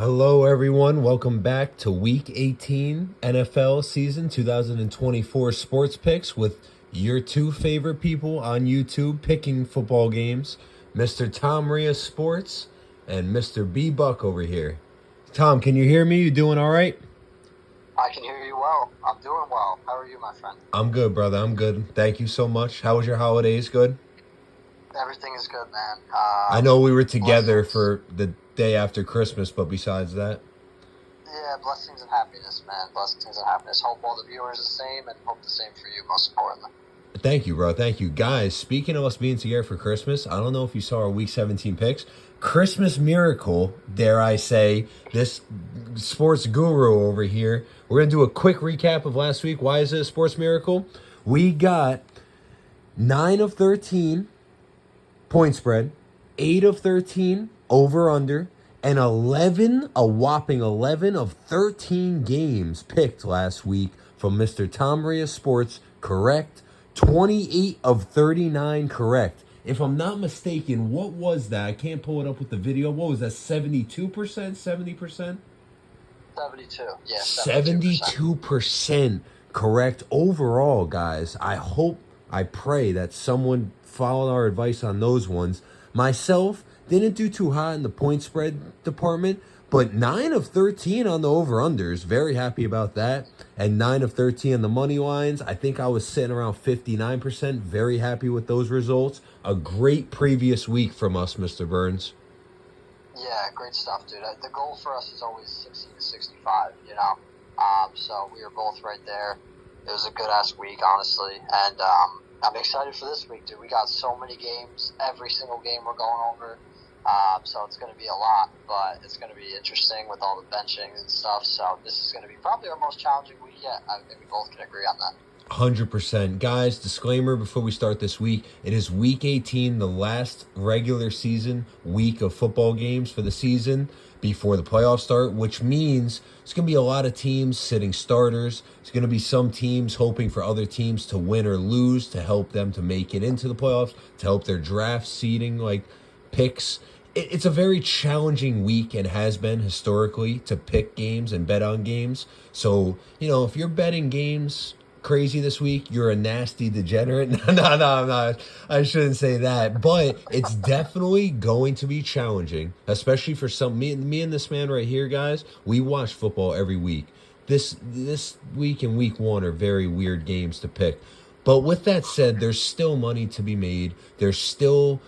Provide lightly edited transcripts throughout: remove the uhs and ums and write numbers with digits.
Hello, everyone. Welcome back to Week 18 NFL season 2024 sports picks with your two favorite people on YouTube picking football games, Mr. Tom Rios Sports and Mr. B Buck over here. Tom, can you hear me? You doing all right? I can hear you well. I'm doing well. How are you, my friend? I'm good, brother. I'm good. Thank you so much. How was your holidays? Good? Everything is good, man. I know we were together Blessings. for the day after Christmas, but besides that, Yeah, blessings and happiness, man. Blessings and happiness. Hope all the viewers the same, and hope the same for you, most importantly. thank you, bro. Thank you. Guys, speaking of us being together for Christmas, I don't know if you saw our Week 17 picks. Christmas miracle, dare I say, this sports guru over here. We're going to do a quick recap of last week. Why is it a sports miracle? We got 9 of 13 point spread, 8 of 13 over under, and a whopping 11 of 13 games picked last week from Mr. Tom Rios Sports. Correct. 28 of 39 correct. If I'm not mistaken, what was that? I can't pull it up with the video. What was that? 72%? 70%? 72. Yeah, 72%. 72% correct overall, guys. I pray that someone followed our advice on those ones. Myself, didn't do too hot in the point spread department, but 9 of 13 on the over-unders. Very happy about that. And 9 of 13 on the money lines. I think I was sitting around 59%. Very happy with those results. A great previous week from us, Mr. Burns. Yeah, great stuff, dude. The goal for us is always 60 to 65, So we were both right there. It was a good-ass week, honestly. And I'm excited for this week, dude. We got so many games. Every single game we're going over. So it's going to be a lot, but it's going to be interesting with all the benching and stuff. So this is going to be probably our most challenging week yet. I think we both can agree on that. 100%. Guys, disclaimer before we start this week. It is week 18, the last regular season week of football games for the season before the playoffs start, which means it's going to be a lot of teams sitting starters. It's going to be some teams hoping for other teams to win or lose to help them to make it into the playoffs, to help their draft seeding, like picks. It's a very challenging week and has been historically to pick games and bet on games. So, if you're betting games crazy this week, you're a nasty degenerate. No, I'm not. I shouldn't say that. But it's definitely going to be challenging, especially for me and this man right here, guys. We watch football every week. This week and week one are very weird games to pick. But with that said, there's still money to be made. There's still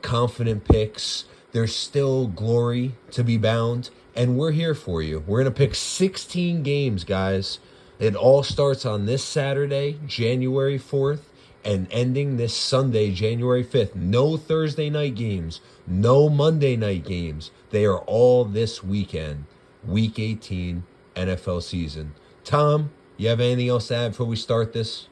confident picks. There's still glory to be bound. And we're here for you. We're going to pick 16 games, guys. It all starts on this Saturday, January 4th, and ending this Sunday, January 5th. No Thursday night games. No Monday night games. They are all this weekend. Week 18 NFL season. Tom, you have anything else to add before we start this?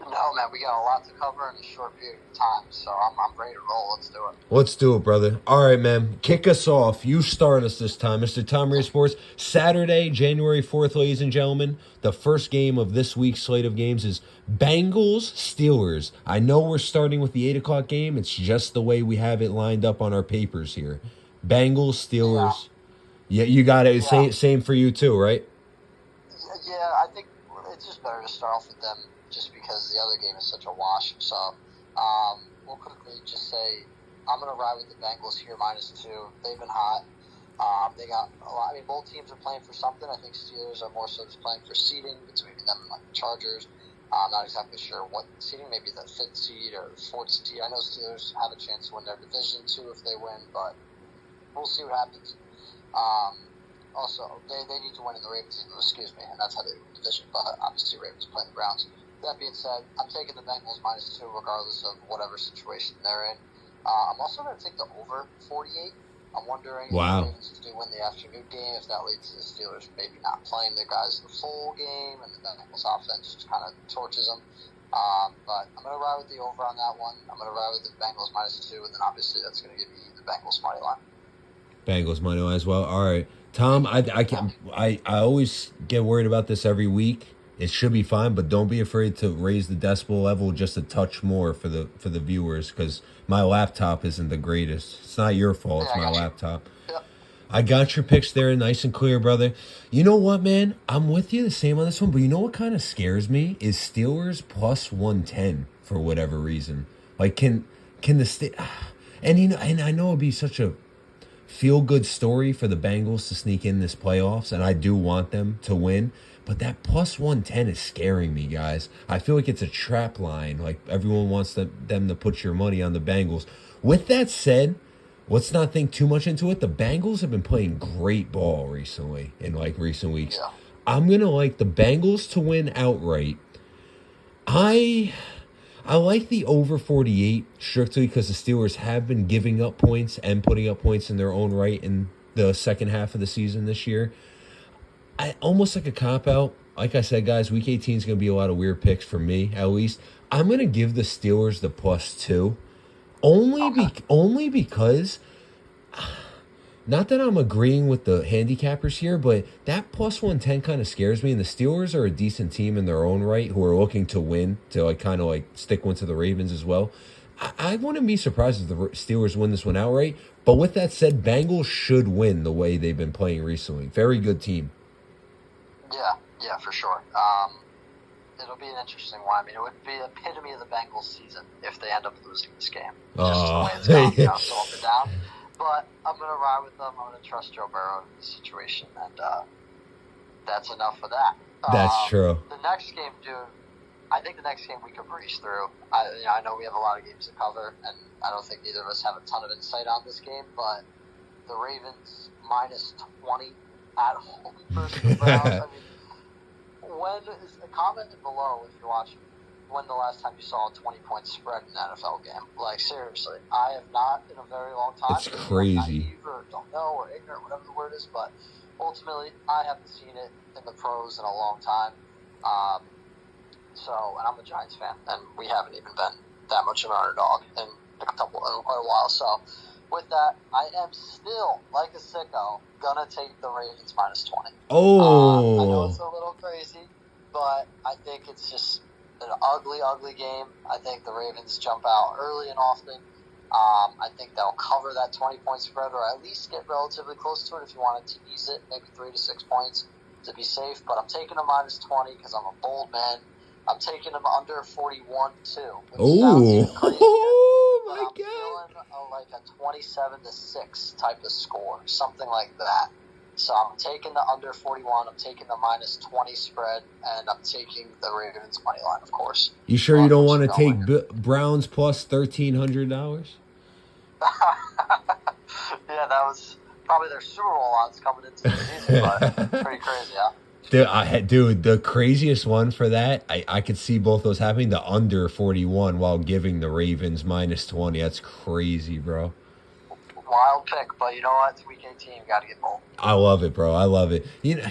No, man, we got a lot to cover in a short period of time, so I'm ready to roll. Let's do it. Let's do it, brother. All right, man. Kick us off. You start us this time, Mr. Tom Rios Sports. Saturday, January 4th, ladies and gentlemen. The first game of this week's slate of games is Bengals-Steelers. I know we're starting with the 8 o'clock game. It's just the way we have it lined up on our papers here. Bengals-Steelers. Yeah, you got it. Yeah. Same for you too, right? Yeah, I think it's just better to start off with them just because the other game is such a wash. So we'll quickly just say I'm going to ride with the Bengals here -2. They've been hot. They got a lot. I mean, both teams are playing for something. I think Steelers are more so just playing for seeding between them and like the Chargers. I'm not exactly sure what seeding, maybe the 5th seed or 4th seed. I know Steelers have a chance to win their division too if they win, but we'll see what happens. Also, they need to win in the Ravens, and that's how they win the division, but obviously Ravens playing the Browns. That being said, I'm taking the Bengals -2 regardless of whatever situation they're in. I'm also going to take the over 48. I'm wondering if the Ravens do win the afternoon game, if that leads to the Steelers maybe not playing their guys the full game, and the Bengals offense just kind of torches them. But I'm going to ride with the over on that one. I'm going to ride with the Bengals -2, and then obviously that's going to give me the Bengals money line. Bengals money line as well. All right, Tom. I always get worried about this every week. It should be fine, but don't be afraid to raise the decibel level just a touch more for the viewers, because my laptop isn't the greatest. It's not your fault. It's my laptop. Yep. I got your picks there nice and clear, brother. You know what, man? I'm with you the same on this one, but you know what kind of scares me is Steelers plus 110 for whatever reason. Like, can the state and and I know it'd be such a feel good story for the Bengals to sneak in this playoffs, and I do want them to win. But that plus 110 is scaring me, guys. I feel like it's a trap line. Like everyone wants them to put your money on the Bengals. With that said, let's not think too much into it. The Bengals have been playing great ball recently, in like recent weeks. Yeah. I'm going to like the Bengals to win outright. I like the over 48 strictly because the Steelers have been giving up points and putting up points in their own right in the second half of the season this year. I almost like a cop out. Like I said, guys, week 18 is going to be a lot of weird picks for me, at least. I'm going to give the Steelers the +2. Only because, not that I'm agreeing with the handicappers here, but that plus 110 kind of scares me. And the Steelers are a decent team in their own right who are looking to win, to like kind of like stick one to the Ravens as well. I wouldn't be surprised if the Steelers win this one outright. But with that said, Bengals should win the way they've been playing recently. Very good team. Yeah, for sure. It'll be an interesting one. I mean, it would be the epitome of the Bengals season if they end up losing this game. Just the way it's gone, so up and down. But I'm going to ride with them. I'm going to trust Joe Burrow in this situation, and that's enough for that. That's true. The next game, dude, I think the next game we could breeze through. I know we have a lot of games to cover, and I don't think either of us have a ton of insight on this game, but the Ravens -20 at home versus the Browns. I mean, comment below if you're watching when the last time you saw a 20-point spread in an NFL game. Like, seriously, I have not in a very long time. It's crazy. Or don't know, or ignorant, whatever the word is, but ultimately, I haven't seen it in the pros in a long time. And I'm a Giants fan, and we haven't even been that much of an underdog in quite a while. So, with that, I am still, like a sicko, gonna take the Ravens -20. Oh. I know it's a little crazy, but I think it's just an ugly, ugly game. I think the Ravens jump out early and often. I think they'll cover that 20-point spread, or at least get relatively close to it if you wanted to ease it, maybe 3 to 6 points to be safe. But I'm taking them -20 because I'm a bold man. I'm taking them under 41 too. Oh my God! Feeling like a 27-6 type of score, something like that. So I'm taking the under 41. I'm taking the -20 spread, and I'm taking the Ravens money line, of course. You sure you don't want to take Browns plus $1,300? Yeah, that was probably their Super Bowl odds coming into the season, but pretty crazy, huh? Dude, the craziest one for that, I could see both those happening. The under 41 while giving the Ravens -20. That's crazy, bro. Wild pick, but you know what? It's week 18. Got to get bold. I love it, bro. I love it.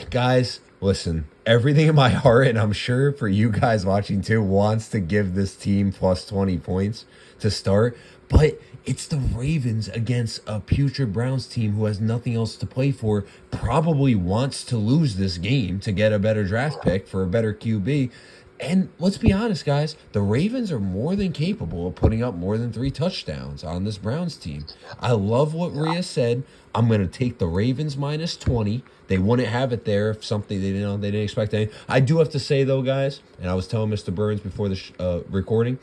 Guys, listen, everything in my heart, and I'm sure for you guys watching too, wants to give this team plus 20 points to start. But it's the Ravens against a putrid Browns team who has nothing else to play for, probably wants to lose this game to get a better draft pick for a better QB. And let's be honest, guys, the Ravens are more than capable of putting up more than 3 touchdowns on this Browns team. I love what Rhea said. I'm going to take the Ravens -20. They wouldn't have it there if something they didn't expect anything. I do have to say, though, guys, and I was telling Mr. Burns before the recording,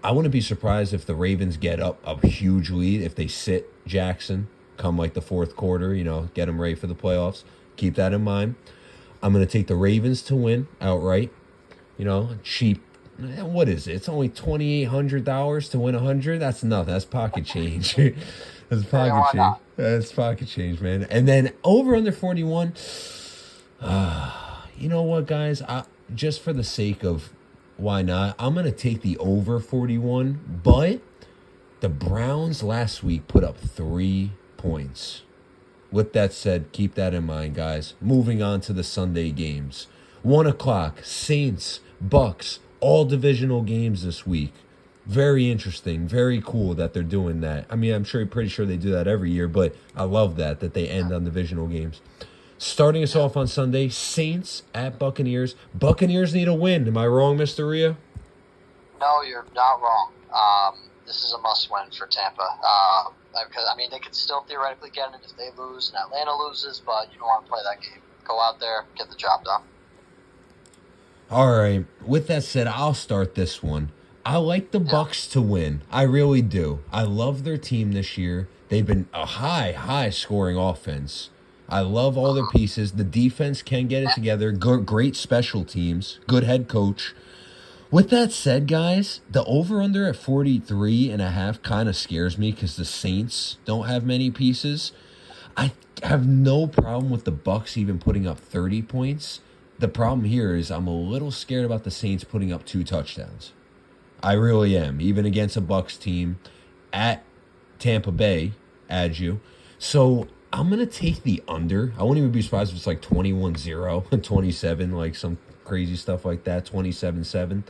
I wouldn't be surprised if the Ravens get up a huge lead, if they sit Jackson come like the fourth quarter, get them ready for the playoffs. Keep that in mind. I'm going to take the Ravens to win outright. Cheap. What is it? It's only $2,800 to win 100. That's nothing. That's pocket change. That's pocket change. That's pocket change, man. And then over under 41. You know what, guys? Just for the sake of why not, I'm gonna take the over 41. But the Browns last week put up 3 points. With that said, keep that in mind, guys. Moving on to the Sunday games. 1 o'clock, Saints, Bucks, all divisional games this week. Very interesting, very cool that they're doing that. I mean, I'm pretty sure they do that every year, but I love that they end on divisional games. Starting us off on Sunday, Saints at Buccaneers. Buccaneers need a win. Am I wrong, Mr. Rhea? No, you're not wrong. This is a must-win for Tampa. Because, I mean, they could still theoretically get it if they lose and Atlanta loses, but you don't want to play that game. Go out there, get the job done. All right. With that said, I'll start this one. I like the Bucks to win. I really do. I love their team this year. They've been a high scoring offense. I love all their pieces. The defense can get it together. Great special teams. Good head coach. With that said, guys, the over-under at 43.5 kind of scares me because the Saints don't have many pieces. I have no problem with the Bucks even putting up 30 points. The problem here is I'm a little scared about the Saints putting up 2 touchdowns. I really am, even against a Bucks team at Tampa Bay, you. So I'm going to take the under. I won't even be surprised if it's like 21-0, 27, like some crazy stuff like that, 27-7.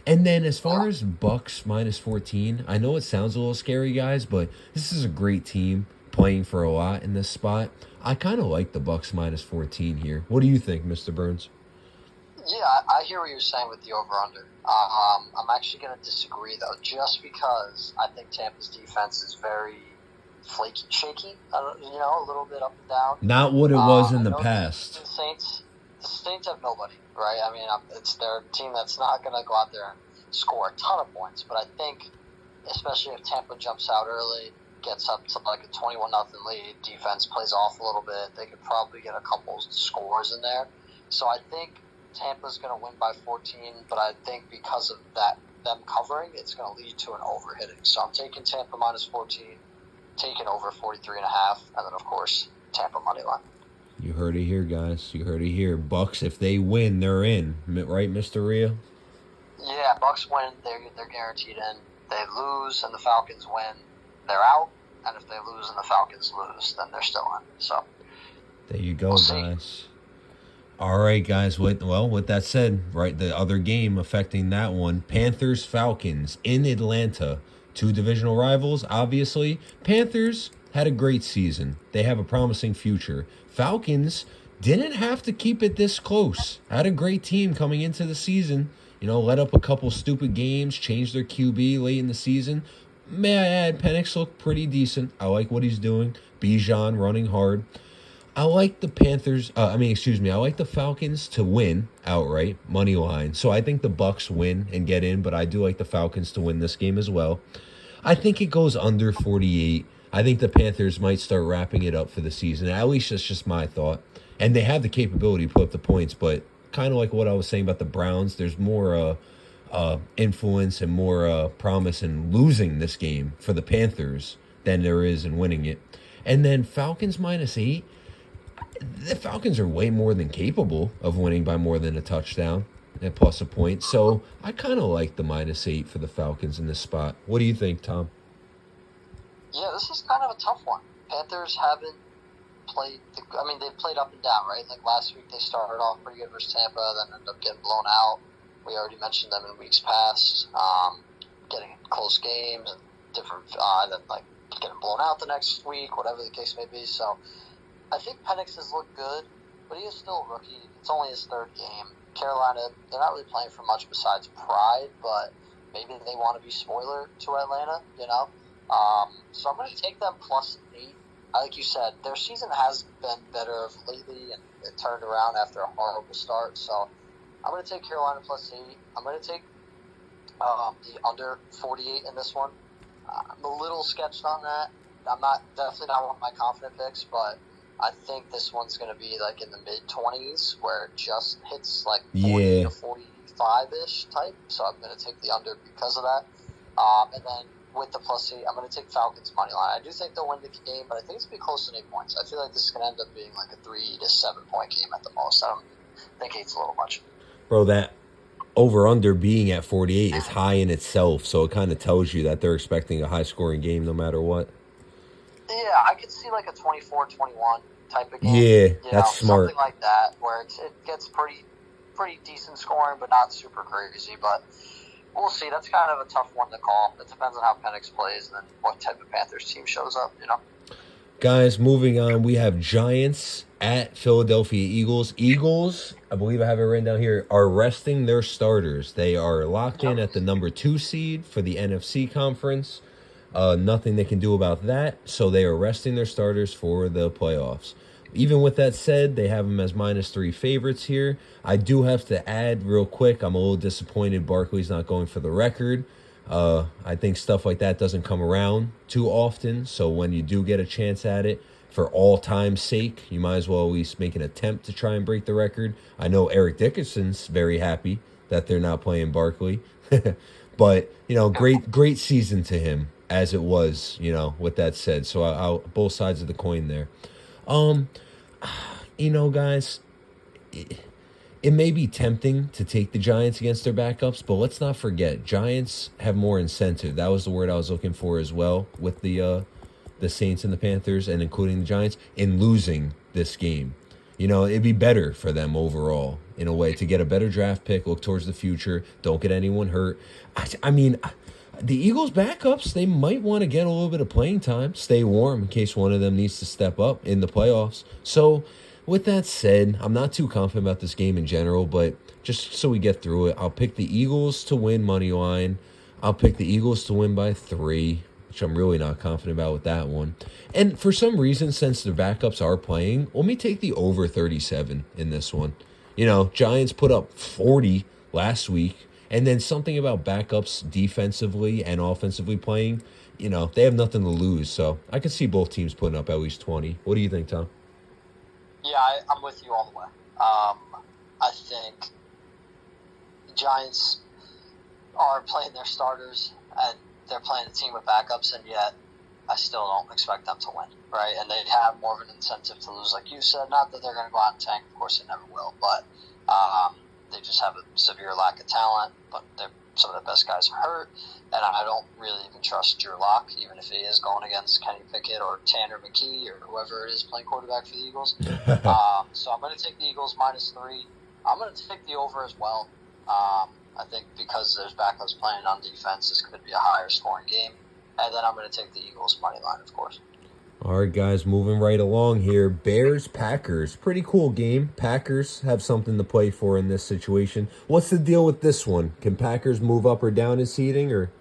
And then as far as Bucks minus 14, I know it sounds a little scary, guys, but this is a great team playing for a lot in this spot. I kind of like the Bucks minus 14 here. What do you think, Mr. Burns? Yeah, I hear what you're saying with the over-under. I'm actually going to disagree, though, just because I think Tampa's defense is very flaky, shaky, a little bit up and down. Not what it was in the past. The Saints have nobody, right? I mean, it's their team that's not going to go out there and score a ton of points, but I think, especially if Tampa jumps out early, gets up to like a 21-0 lead, defense plays off a little bit, they could probably get a couple scores in there. So I think Tampa's going to win by 14, but I think because of them covering, it's going to lead to an overhitting. So I'm taking Tampa minus 14, taking over 43.5, and then, of course, Tampa money line. You heard it here, guys. You heard it here. Bucks, if they win, they're in. Right, Mr. Rio? Yeah, Bucks win, they're guaranteed in. They lose and the Falcons win, they're out. And if they lose and the Falcons lose, then they're still in. So there you go, guys. All right, guys. With that said, right, the other game affecting that one, Panthers-Falcons in Atlanta. 2 divisional rivals, obviously. Panthers had a great season. They have a promising future. Falcons didn't have to keep it this close. Had a great team coming into the season. Let up a couple stupid games, changed their QB late in the season. May I add, Penix looked pretty decent. I like what he's doing. Bijan running hard. I like the I like the Falcons to win outright, money line. So I think the Bucks win and get in, but I do like the Falcons to win this game as well. I think it goes under 48. I think the Panthers might start wrapping it up for the season. At least that's just my thought. And they have the capability to put up the points, but kind of like what I was saying about the Browns, there's more influence and more promise in losing this game for the Panthers than there is in winning it. And then Falcons minus 8. The Falcons are way more than capable of winning by more than a touchdown and plus a point. So I kind of like the minus 8 for the Falcons in this spot. What do you think, Tom? Yeah, this is kind of a tough one. Panthers haven't played. They've played up and down, right? Like last week, they started off pretty good versus Tampa, then ended up getting blown out. We already mentioned them in weeks past, getting close games and different, then like getting blown out the next week, whatever the case may be. So I think Penix has looked good, but he is still a rookie. It's only his 3rd game. Carolina, they're not really playing for much besides pride, but maybe they want to be spoiler to Atlanta, So I'm going to take them plus 8. Like you said, their season has been better lately, and it turned around after a horrible start. So I'm going to take Carolina plus 8. I'm going to take the under 48 in this one. I'm a little sketched on that. I'm definitely not one of my confident picks, but I think this one's going to be like in the mid-20s where it just hits like 40 to 45-ish type. So I'm going to take the under because of that. And then with the plus 8, I'm going to take Falcons money line. I do think they'll win the game, but I think it's going to be close to 8 points. I feel like this is going to end up being like a 3 to 7 point game at the most. I don't think 8's a little much. Bro, that over-under being at 48 is high in itself, so it kind of tells you that they're expecting a high-scoring game no matter what. Yeah, I could see like a 24-21 type of game. Yeah, that's smart. Something like that where it gets pretty decent scoring, but not super crazy. But we'll see. That's kind of a tough one to call. It depends on how Penix plays and then what type of Panthers team shows up, Guys, moving on, we have Giants at Philadelphia Eagles. Eagles, I believe I have it written down here, are resting their starters. They are locked in at the number 2 seed for the NFC conference. nothing they can do about that, so they are resting their starters for the playoffs. Even with that said, they have them as -3 favorites here. I do have to add real quick, I'm a little disappointed Barkley's not going for the record. I think stuff like that doesn't come around too often, so when you do get a chance at it, for all time's sake, you might as well at least make an attempt to try and break the record. I know Eric Dickerson's very happy that they're not playing Barkley. But, great season to him as it was, with that said. So I'll both sides of the coin there. Guys, it may be tempting to take the Giants against their backups, but let's not forget, Giants have more incentive. That was the word I was looking for as well with the Saints and the Panthers, and including the Giants, in losing this game. It'd be better for them overall, in a way, to get a better draft pick, look towards the future, don't get anyone hurt. I mean, the Eagles' backups, they might want to get a little bit of playing time, stay warm in case one of them needs to step up in the playoffs. So, with that said, I'm not too confident about this game in general, but just so we get through it, I'll pick the Eagles to win money line. I'll pick the Eagles to win by 3, which I'm really not confident about with that one. And for some reason, since the backups are playing, let me take the over 37 in this one. Giants put up 40 last week, and then something about backups defensively and offensively playing, they have nothing to lose. So I can see both teams putting up at least 20. What do you think, Tom? Yeah, I'm with you all the way. I think Giants are playing their starters, and they're playing a team with backups, and yet I still don't expect them to win, right? And they have more of an incentive to lose, like you said. Not that they're going to go out and tank. Of course, they never will. But they just have a severe lack of talent. But some of the best guys are hurt. And I don't really even trust Drew Lock, even if he is going against Kenny Pickett or Tanner McKee or whoever it is playing quarterback for the Eagles. So I'm going to take the Eagles -3. I'm going to take the over as well. I think because there's backups playing on defense, this could be a higher scoring game. And then I'm going to take the Eagles money line, of course. All right, guys, moving right along here. Bears-Packers. Pretty cool game. Packers have something to play for in this situation. What's the deal with this one? Can Packers move up or down in seeding? Or?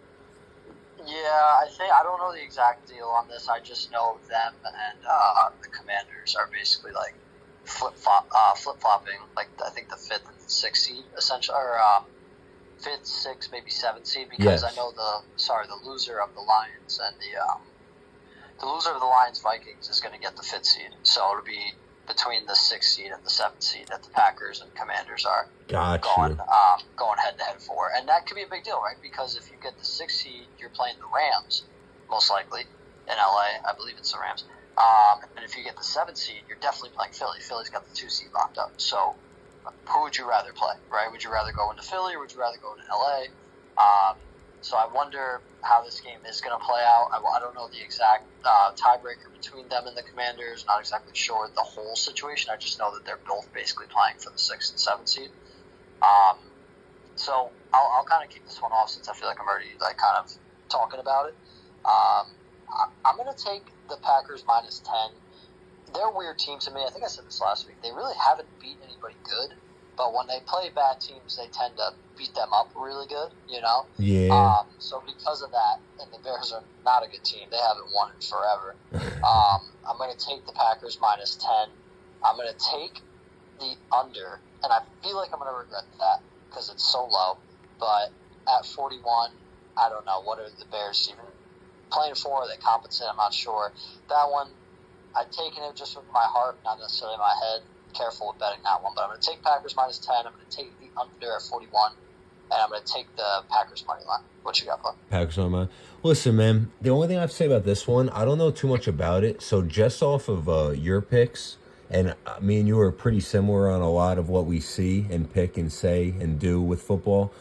Yeah, I don't know the exact deal on this. I just know them and the Commanders are basically like flip-flopping. Like, I think the 5th and 6th seed, essentially, or 5th, 6th, maybe 7th seed, because yes. I know the loser of the Lions and the loser of the Lions-Vikings is going to get the 5th seed. So it'll be between the 6th seed and the 7th seed that the Packers and Commanders are going head-to-head for. And that could be a big deal, right? Because if you get the 6th seed, you're playing the Rams, most likely, in L.A. I believe it's the Rams. And if you get the 7th seed, you're definitely playing Philly. Philly's got the 2 seed locked up. So who would you rather play, right? Would you rather go into Philly or would you rather go into L.A.? So I wonder how this game is going to play out. I don't know the exact tiebreaker between them and the Commanders. Not exactly sure the whole situation. I just know that they're both basically playing for the 6th and 7th seed. So I'll kind of keep this one off since I feel like I'm already kind of talking about it. I'm going to take the Packers -10. They're a weird team to me. I think I said this last week. They really haven't beat anybody good. But when they play bad teams, they tend to beat them up really good, Yeah. So because of that, and the Bears are not a good team. They haven't won in forever. I'm going to take the Packers -10. I'm going to take the under, and I feel like I'm going to regret that because it's so low. But at 41, I don't know. What are the Bears even playing for? Are they competent? I'm not sure. That one, I've taken it just with my heart, not necessarily my head. Careful with betting that one, but I'm going to take Packers -10. I'm going to take the under at 41, and I'm going to take the Packers money line. What you got, Clark? Packers money line. Listen, man, the only thing I have to say about this one, I don't know too much about it. So just off of your picks, and me and you are pretty similar on a lot of what we see and pick and say and do with football.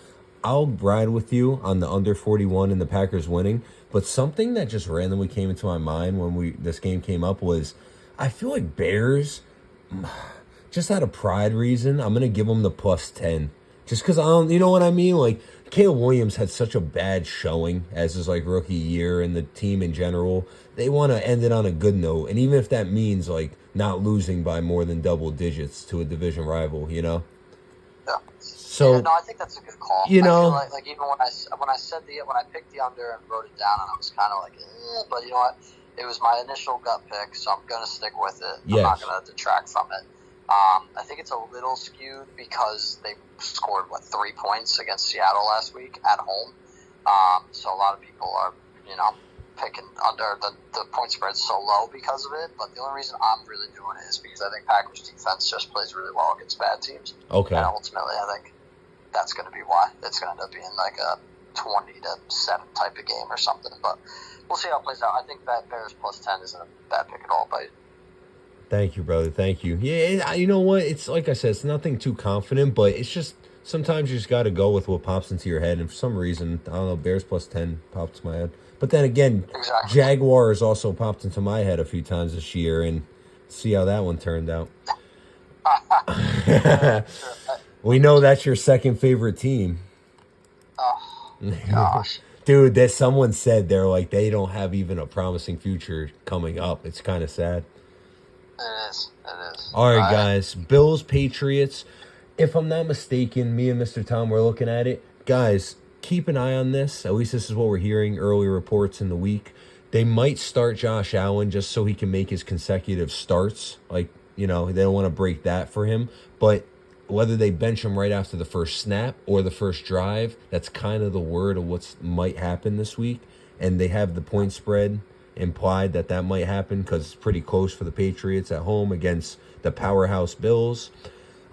I'll ride with you on the under 41 and the Packers winning. But something that just randomly came into my mind when this game came up was, I feel like Bears, just out of pride reason, I'm going to give them the +10. Just because I don't, you know what I mean? Like, Caleb Williams had such a bad showing as his, rookie year, and the team in general. They want to end it on a good note. And even if that means, not losing by more than double digits to a division rival, Yeah. So, I think that's a good call. You know, I feel like even when I picked the under and wrote it down, and I was kind of like, but you know what? It was my initial gut pick, so I'm gonna stick with it. Yes. I'm not gonna detract from it. I think it's a little skewed because they scored 3 points against Seattle last week at home. So a lot of people are picking under the point spread's so low because of it. But the only reason I'm really doing it is because I think Packers defense just plays really well against bad teams. Okay. And ultimately, I think that's going to be why it's going to end up being like a 20-7 type of game or something. But we'll see how it plays out. I think that Bears plus 10 isn't a bad pick at all. But thank you, brother. Thank you. Yeah, you know what? It's like I said, it's nothing too confident, but it's just sometimes you just got to go with what pops into your head. And for some reason, I don't know, Bears plus 10 popped to my head. But then again, exactly. Jaguars also popped into my head a few times this year, and see how that one turned out. We know that's your second favorite team. Oh, gosh. Dude, that someone said they're like, they don't have even a promising future coming up. It's kind of sad. It is. All right, guys. Bills, Patriots. If I'm not mistaken, me and Mr. Tom were looking at it. Guys, keep an eye on this. At least this is what we're hearing, early reports in the week. They might start Josh Allen just so he can make his consecutive starts. Like, they don't want to break that for him. But whether they bench him right after the first snap or the first drive, that's kind of the word of what might happen this week. And they have the point spread implied that might happen because it's pretty close for the Patriots at home against the powerhouse Bills.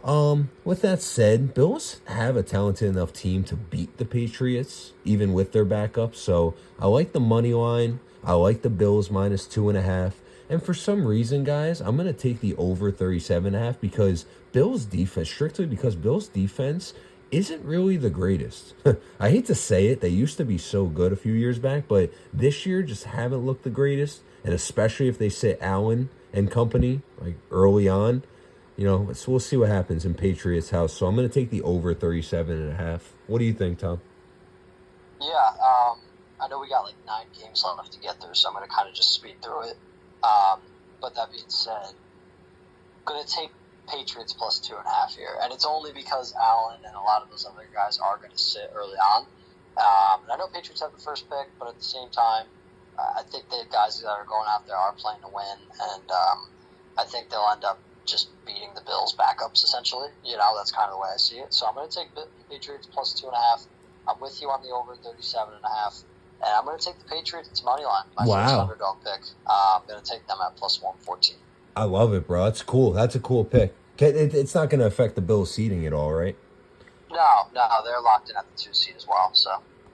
With that said, Bills have a talented enough team to beat the Patriots, even with their backup. So I like the money line. I like the Bills minus 2.5. And for some reason, guys, I'm going to take the over 37.5 because Bills defense, strictly because Bills defense isn't really the greatest. I hate to say it. They used to be so good a few years back, but this year just haven't looked the greatest. And especially if they sit Allen and company, like early on, so we'll see what happens in Patriots' house. So I'm going to take the over 37.5. What do you think, Tom? Yeah, I know we got 9 games left to get through, so I'm going to kind of just speed through it. But that being said, I'm going to take Patriots plus 2.5 here, and it's only because Allen and a lot of those other guys are going to sit early on. And I know Patriots have the first pick, but at the same time, I think the guys that are going out there are playing to win, and I think they'll end up just beating the Bills' backups, essentially. That's kind of the way I see it. So I'm going to take the Patriots plus 2.5. I'm with you on the over 37.5. And I'm going to take the Patriots money line. My first underdog pick. I'm going to take them at plus 114. I love it, bro. That's cool. That's a cool pick. It's not going to affect the Bills seeding at all, right? No, they're locked in at the 2 seed as well. So,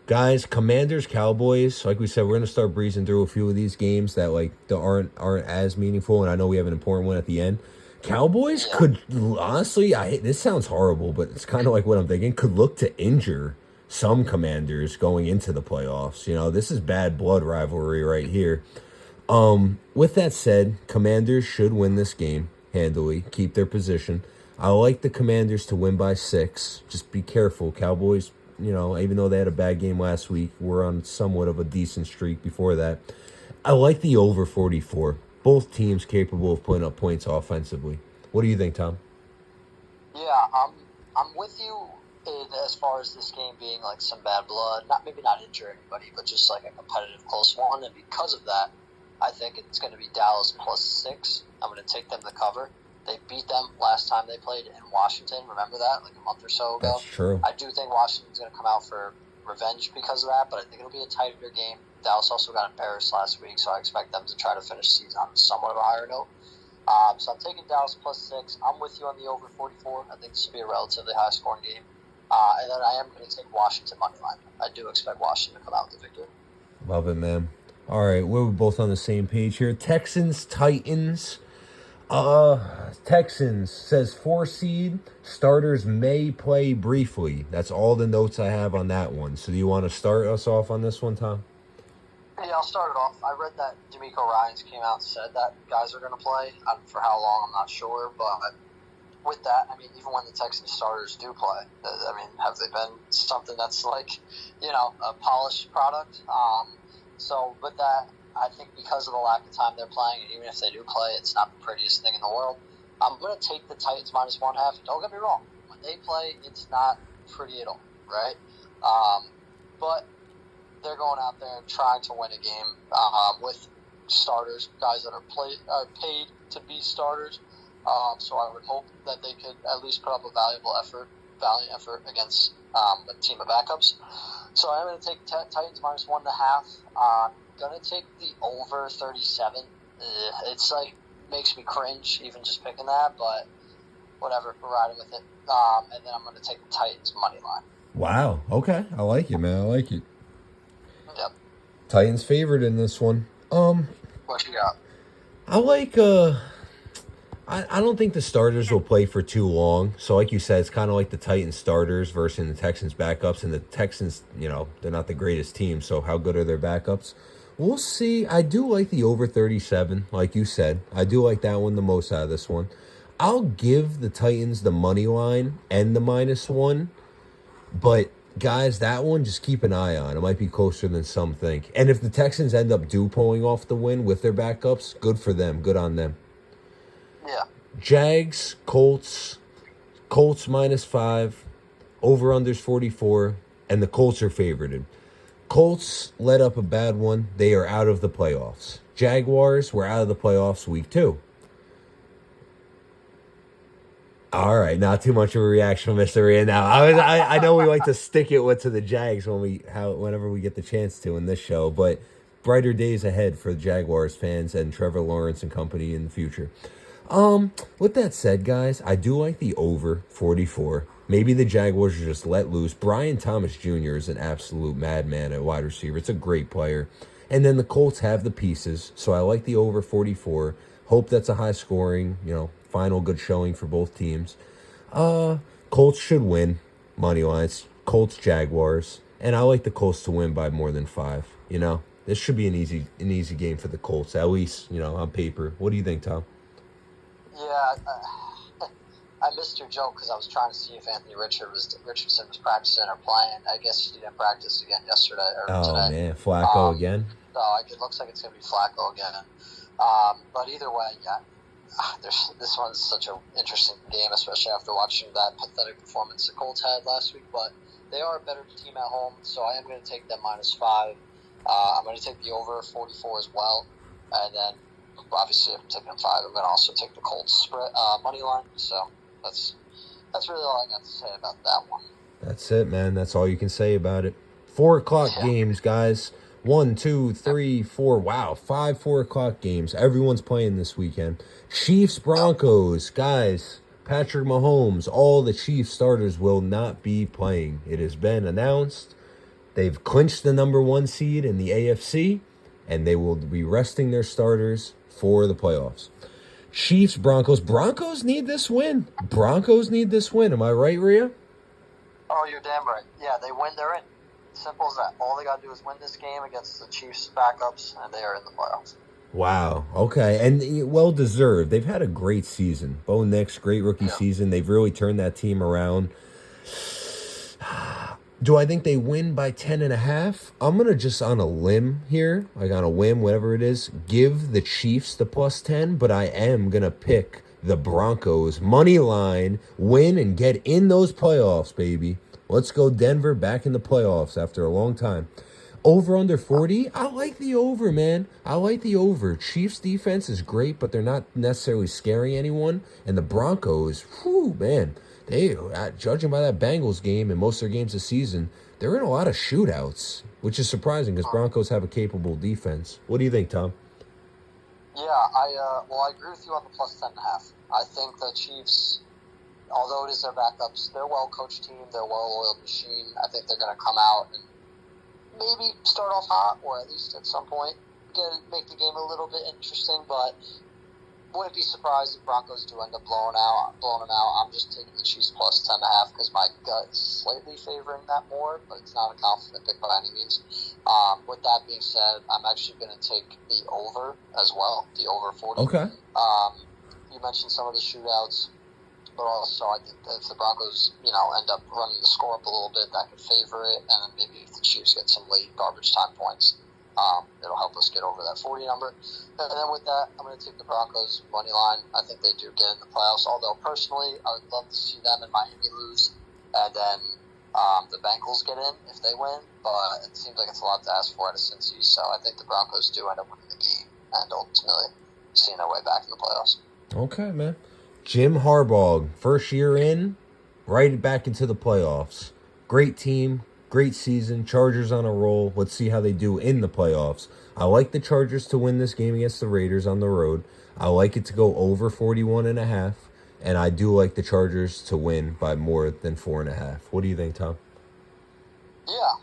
guys, Commanders, Cowboys. Like we said, we're going to start breezing through a few of these games that aren't as meaningful, and I know we have an important one at the end. Cowboys could honestly, this sounds horrible, but it's kind of like what I'm thinking. Could look to injure some Commanders going into the playoffs. This is bad blood rivalry right here. With that said, Commanders should win this game handily, keep their position. I like the Commanders to win by 6. Just be careful. Cowboys, even though they had a bad game last week, we're on somewhat of a decent streak before that. I like the over 44. Both teams capable of putting up points offensively. What do you think, Tom? Yeah, I'm with you as far as this game being some bad blood. Maybe not injure anybody, but just a competitive close one. And because of that, I think it's going to be Dallas plus 6. I'm going to take them to cover. They beat them last time they played in Washington. Remember that? A month or so ago? That's true. I do think Washington's going to come out for revenge because of that, but I think it'll be a tighter game. Dallas also got embarrassed last week, so I expect them to try to finish the season on somewhat of a higher note. So I'm taking Dallas plus 6. I'm with you on the over 44. I think this will be a relatively high-scoring game. And then I am going to take Washington money line. I do expect Washington to come out with the victory. Love it, man. All right, we're both on the same page here. Texans, Titans. Texans says 4 seed. Starters may play briefly. That's all the notes I have on that one. So do you want to start us off on this one, Tom? Yeah, I'll start it off. I read that D'Amico Ryans came out and said that guys are going to play. For how long, I'm not sure. But with that, even when the Texans starters do play, have they been something that's a polished product? So with that, I think because of the lack of time they're playing, and even if they do play, it's not the prettiest thing in the world. I'm going to take the Titans minus 1/2. Don't get me wrong. When they play, it's not pretty at all, right? But they're going out there and trying to win a game with starters, guys that are paid to be starters. So I would hope that they could at least put up a valiant effort against a team of backups. So I'm going to take Titans minus 1.5. I'm going to take the over 37. It's like makes me cringe even just picking that, but whatever, we're riding with it. And then I'm going to take the Titans money line. Wow. Okay. I like it, man. I like it. Yep. Titans favored in this one. What you got? I like I don't think the starters will play for too long. So like you said, it's kind of like the Titans starters versus the Texans backups. And the Texans, they're not the greatest team. So how good are their backups? We'll see. I do like the over 37, like you said. I do like that one the most out of this one. I'll give the Titans the money line and the -1. But, guys, that one, just keep an eye on. It might be closer than some think. And if the Texans end up pulling off the win with their backups, good for them. Good on them. Yeah. Jags, Colts -5, over-unders 44, and the Colts are favorited. Colts let up a bad one. They are out of the playoffs. Jaguars were out of the playoffs week 2. All right, not too much of a reaction from Mr. Rhea now. I know we like to stick it to the Jags whenever we get the chance to in this show, but brighter days ahead for the Jaguars fans and Trevor Lawrence and company in the future. With that said, guys, I do like the over 44. Maybe the Jaguars are just let loose. Brian Thomas Jr. is an absolute madman at wide receiver. It's a great player. And then the Colts have the pieces, so I like the over 44. Hope that's a high scoring, final good showing for both teams. Colts should win, money lines. Colts, Jaguars. And I like the Colts to win by more than 5, This should be an easy game for the Colts, at least, on paper. What do you think, Tom? Yeah, I missed your joke because I was trying to see if Anthony Richardson was practicing or playing. I guess he didn't practice again yesterday or today. Oh, man, Flacco again? So it looks like it's going to be Flacco again. But either way, yeah, this one's such an interesting game, especially after watching that pathetic performance the Colts had last week. But they are a better team at home, so I am going to take them -5. I'm going to take the over 44 as well. And then obviously, if I'm taking 5, I'm going to also take the Colts spread money line. So that's really all I got to say about that one. That's it, man. That's all you can say about it. 4 o'clock games, guys. 1, 2, 3, 4. Wow, 5 4 o'clock games. Everyone's playing this weekend. Chiefs, Broncos, guys. Patrick Mahomes. All the Chiefs starters will not be playing. It has been announced. They've clinched the number 1 seed in the AFC, and they will be resting their starters for the playoffs. Chiefs, Broncos. Broncos need this win. Am I right, Rhea? Oh, you're damn right. Yeah, they win, they're in. Simple as that. All they got to do is win this game against the Chiefs backups, and they are in the playoffs. Wow. Okay. And well-deserved. They've had a great season. Bo Nix, great rookie season. They've really turned that team around. Do I think they win by 10.5? I'm going to just on a limb here, like on a whim, whatever it is, give the Chiefs the +10, but I am going to pick the Broncos money line, win, and get in those playoffs, baby. Let's go Denver back in the playoffs after a long time. Over under 40? I like the over, man. I like the over. Chiefs defense is great, but they're not necessarily scaring anyone. And the Broncos, whew, man. They, judging by that Bengals game and most of their games this season, they're in a lot of shootouts, which is surprising because Broncos have a capable defense. What do you think, Tom? Yeah, I agree with you on the +10.5. I think the Chiefs, although it is their backups, they're a well-coached team, they're a well-oiled machine. I think they're going to come out and maybe start off hot, or at least at some point make the game a little bit interesting, but wouldn't be surprised if Broncos do end up blowing them out. I'm just taking the Chiefs +10.5 because my gut is slightly favoring that more, but it's not a confident pick by any means. With that being said, I'm actually going to take the over as well, the over 40. Okay. You mentioned some of the shootouts, but also I think that if the Broncos, end up running the score up a little bit, that could favor it, and then maybe if the Chiefs get some late garbage time points, it'll help us get over that 40 number. And then with that, I'm going to take the Broncos money line. I think they do get in the playoffs, although personally, I would love to see them and Miami lose, and then the Bengals get in if they win, but it seems like it's a lot to ask for out of Cincy. So I think the Broncos do end up winning the game and ultimately seeing their way back in the playoffs. Okay, man. Jim Harbaugh, first year in, right back into the playoffs. Great team, great season. Chargers on a roll. Let's see how they do in the playoffs. I like the Chargers to win this game against the Raiders on the road. I like it to go over 41.5. And I do like the Chargers to win by more than 4.5. What do you think, Tom? Yeah,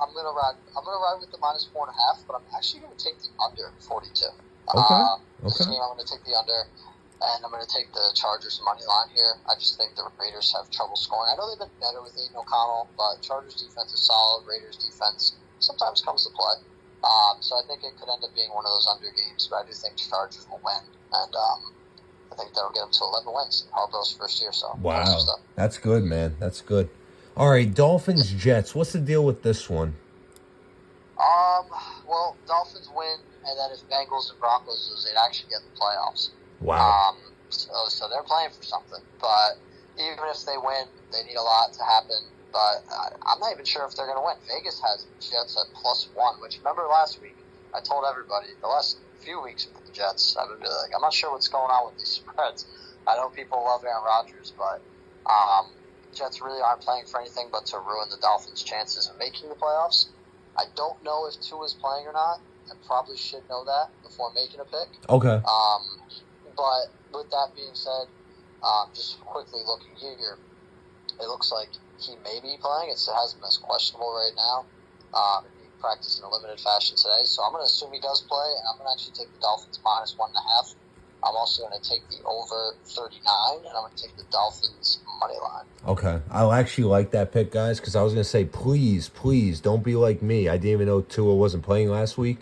I'm gonna ride. I'm gonna ride with the -4.5, but I'm actually gonna take the under 42. This game I'm gonna take the under, and I'm gonna take the Chargers money line here. I just think the Raiders have trouble scoring. I know they've been better with Aiden O'Connell, but Chargers defense is solid. Raiders defense sometimes comes to play. So I think it could end up being one of those under games, but I do think Chargers will win, and I think that'll get them to 11 wins in Harbaugh's first year. So wow, that's good, man. That's good. All right, Dolphins Jets. What's the deal with this one? Well, Dolphins win, and then if Bengals and Broncos lose, they'd actually get in the playoffs. Wow. So they're playing for something. But even if they win, they need a lot to happen. But I'm not even sure if they're going to win. Vegas has Jets at +1, which remember last week I told everybody the last few weeks with the Jets, I would be like, I'm not sure what's going on with these spreads. I know people love Aaron Rodgers, but Jets really aren't playing for anything but to ruin the Dolphins' chances of making the playoffs. I don't know if Tua's playing or not. I probably should know that before making a pick. Okay. But with that being said, just quickly looking here, it looks like he may be playing. It has him as questionable right now. He practiced in a limited fashion today, so I'm going to assume he does play, and I'm going to actually take the Dolphins -1.5. I'm also going to take the over 39, and I'm going to take the Dolphins money line. Okay. I actually like that pick, guys, because I was going to say, please, don't be like me. I didn't even know Tua wasn't playing last week.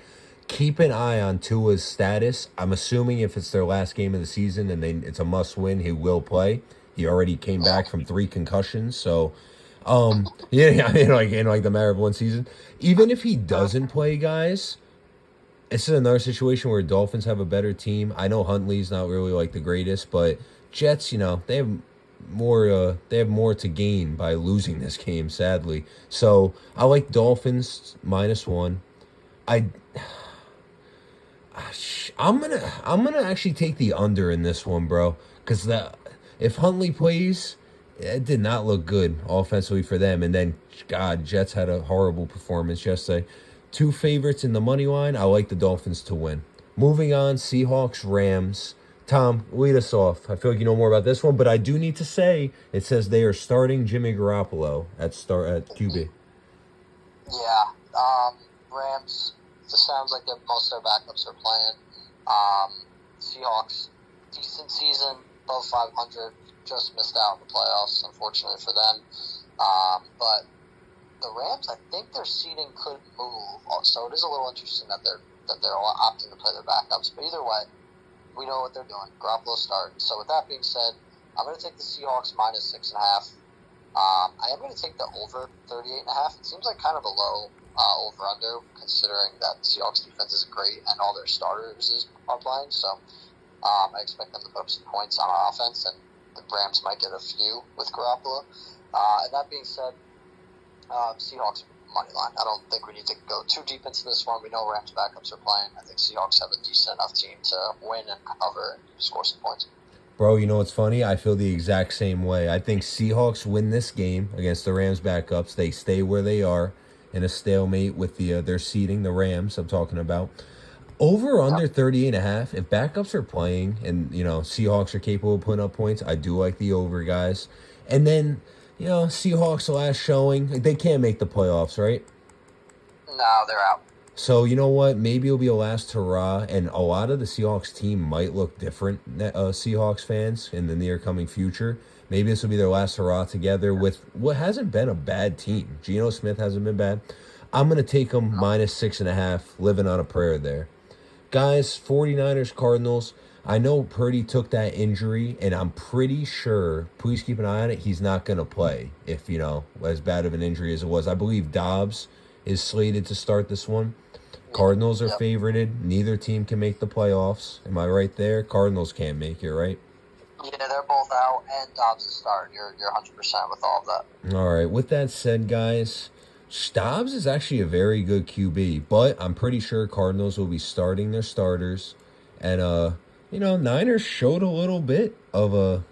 Keep an eye on Tua's status. I'm assuming if it's their last game of the season and it's a must-win, he will play. He already came back from 3 concussions, so yeah, in the matter of one season. Even if he doesn't play, guys, this is another situation where Dolphins have a better team. I know Huntley's not really like the greatest, but Jets, they have more to gain by losing this game, sadly. So I like Dolphins -1. I'm gonna actually take the under in this one, bro, because if Huntley plays, it did not look good offensively for them. And then, God, Jets had a horrible performance yesterday. 2 favorites in the money line. I like the Dolphins to win. Moving on, Seahawks, Rams. Tom, lead us off. I feel like you know more about this one, but I do need to say it says they are starting Jimmy Garoppolo at QB. Yeah, Rams. It sounds like most of their backups are playing. Seahawks, decent season, above 500. Just missed out in the playoffs, unfortunately for them. But the Rams, I think their seeding could move. So it is a little interesting that they're opting to play their backups. But either way, we know what they're doing. Garoppolo starting. So with that being said, I'm going to take the Seahawks -6.5. I am going to take the over 38.5. It seems like kind of a low over-under, considering that the Seahawks defense is great and all their starters are playing. So I expect them to put up some points on our offense, and the Rams might get a few with Garoppolo. And that being said, Seahawks money line. I don't think we need to go too deep into this one. We know Rams backups are playing. I think Seahawks have a decent enough team to win and cover and score some points. Bro, you know what's funny? I feel the exact same way. I think Seahawks win this game against the Rams backups. They stay where they are in a stalemate with their seeding, the Rams I'm talking about. Over under 38.5. If backups are playing and, Seahawks are capable of putting up points, I do like the over, guys. And then, Seahawks last showing, they can't make the playoffs, right? No, they're out. So, you know what? Maybe it'll be a last hurrah, and a lot of the Seahawks team might look different, Seahawks fans, in the near-coming future. Maybe this will be their last hurrah together with what hasn't been a bad team. Geno Smith hasn't been bad. I'm going to take them -6.5, living on a prayer there. Guys, 49ers, Cardinals. I know Purdy took that injury, and I'm pretty sure, please keep an eye on it, he's not going to play if, as bad of an injury as it was. I believe Dobbs is slated to start this one. Cardinals are favorited. Neither team can make the playoffs. Am I right there? Cardinals can't make it, right? Yeah, they're both out, and Dobbs is starting. You're 100% with all of that. All right. With that said, guys, Stobbs is actually a very good QB, but I'm pretty sure Cardinals will be starting their starters, and Niners showed a little bit of a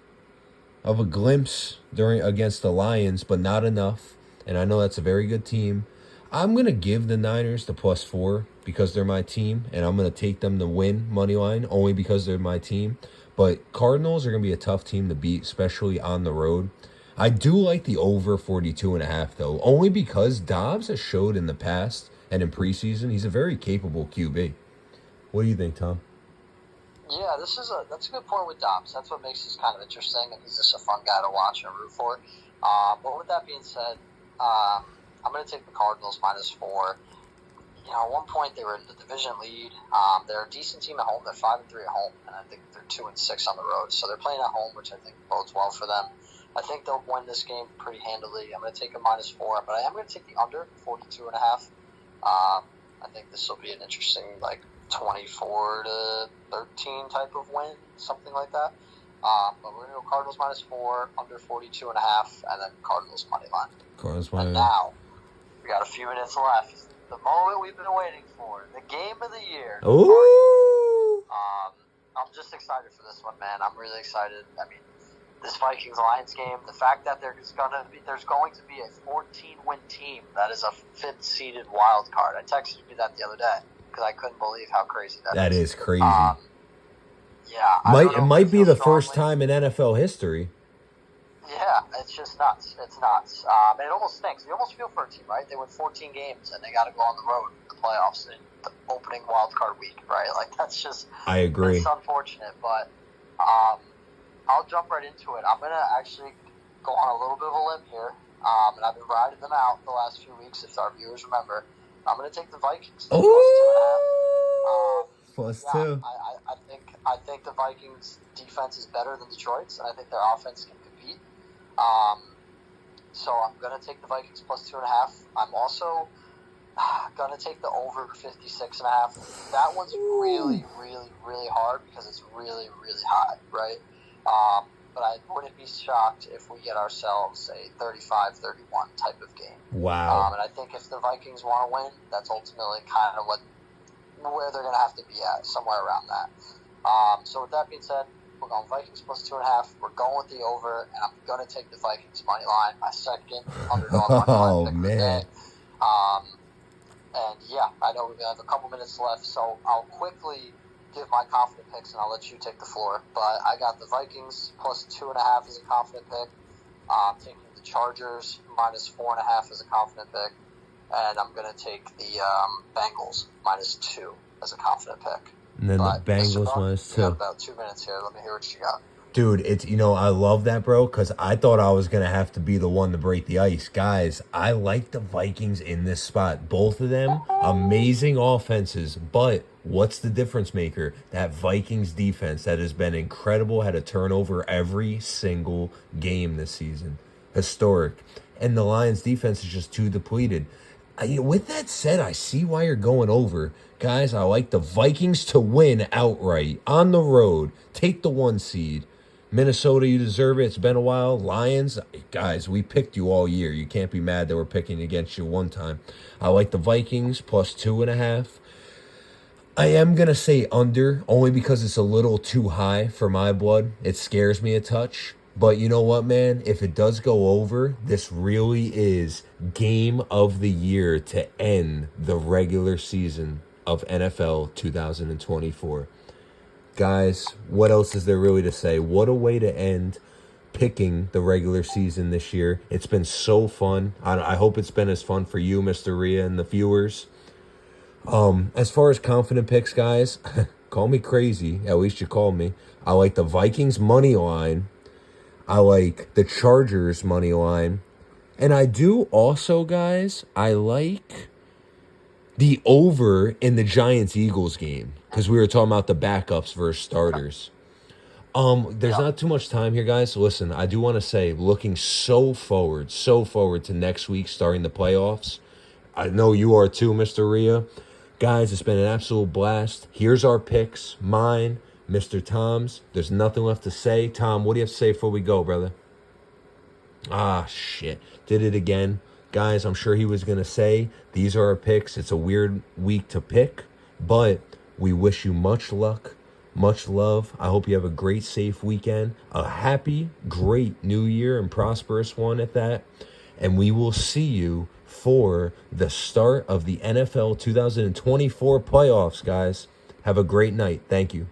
glimpse during against the Lions, but not enough. And I know that's a very good team. I'm gonna give the Niners the +4 because they're my team, and I'm gonna take them to win money line only because they're my team. But Cardinals are gonna be a tough team to beat, especially on the road. I do like the over 42.5 though, only because Dobbs has showed in the past and in preseason he's a very capable QB. What do you think, Tom? Yeah, that's a good point with Dobbs. That's what makes this kind of interesting, and he's just a fun guy to watch and root for. But with that being said, I'm going to take the Cardinals -4. At one point they were in the division lead. They're a decent team at home. They're 5-3 at home, and I think they're 2-6 on the road. So they're playing at home, which I think bodes well for them. I think they'll win this game pretty handily. I'm going to take a -4, but I am going to take the under 42.5. I think this will be an interesting 24-13 type of win, something like that. But we're going to go Cardinals -4, under 42.5, and then Cardinals money line. Cardinals money And line. now we got a few minutes left. The moment we've been waiting for, the game of the year. Ooh! I'm just excited for this one, man. I'm really excited. I mean, this Vikings-Lions game, the fact that there's going to be a 14-win team that is a fifth-seeded wild card. I texted you that the other day because I couldn't believe how crazy that is. That is crazy. Yeah. It might be the first time in NFL history. Yeah, it's just nuts. It's nuts. And it almost stinks. You almost feel for a team, right? They win 14 games, and they got to go on the road in the playoffs in the opening wild card week, right? That's just... I agree. It's unfortunate, but I'll jump right into it. I'm going to actually go on a little bit of a limb here, and I've been riding them out the last few weeks, if our viewers remember. I'm going to take the Vikings. Oh! +2. I think the Vikings' defense is better than Detroit's, and I think their offense can compete. So I'm going to take the Vikings +2.5. I'm also going to take the over 56.5. That one's really, really, really hard because it's really, really high, right? But I wouldn't be shocked if we get ourselves a 35-31 type of game. Wow. And I think if the Vikings want to win, that's ultimately kind of where they're going to have to be at, somewhere around that. So with that being said, we're going Vikings +2.5. We're going with the over, and I'm going to take the Vikings money line, my second underdog money line pick of the day. And yeah, I know we have a couple minutes left, so I'll quickly give my confident picks, and I'll let you take the floor. But I got the Vikings +2.5 as a confident pick. I'm taking the Chargers -4.5 as a confident pick, and I'm going to take the Bengals -2 as a confident pick. And then the Bengals -2. We got about 2 minutes here. Let me hear what you got. Dude, I love that, bro, because I thought I was going to have to be the one to break the ice. Guys, I like the Vikings in this spot. Both of them, amazing offenses. But what's the difference maker? That Vikings defense that has been incredible, had a turnover every single game this season. Historic. And the Lions defense is just too depleted. With that said, I see why you're going over. Guys, I like the Vikings to win outright on the road. Take the 1 seed. Minnesota, you deserve it. It's been a while. Lions, guys, we picked you all year. You can't be mad that we're picking against you one time. I like the Vikings +2.5. I am going to say under, only because it's a little too high for my blood. It scares me a touch. But you know what, man? If it does go over, this really is game of the year to end the regular season of NFL 2024. Guys, what else is there really to say? What a way to end picking the regular season this year. It's been so fun. I hope it's been as fun for you, Mr. Rhea, and the viewers. As far as confident picks, guys, call me crazy. At least you call me. I like the Vikings money line. I like the Chargers money line. And I do also, guys, I like the over in the Giants-Eagles game. Because we were talking about the backups versus starters. There's not too much time here, guys. So listen, I do want to say, looking so forward to next week starting the playoffs. I know you are too, Mr. Rhea. Guys, it's been an absolute blast. Here's our picks. Mine, Mr. Toms, there's nothing left to say. Tom, what do you have to say before we go, brother? Ah, shit. Did it again. Guys, I'm sure he was going to say, these are our picks. It's a weird week to pick, but we wish you much luck, much love. I hope you have a great, safe weekend, a happy, great new year and prosperous one at that. And we will see you for the start of the NFL 2024 playoffs, guys. Have a great night. Thank you.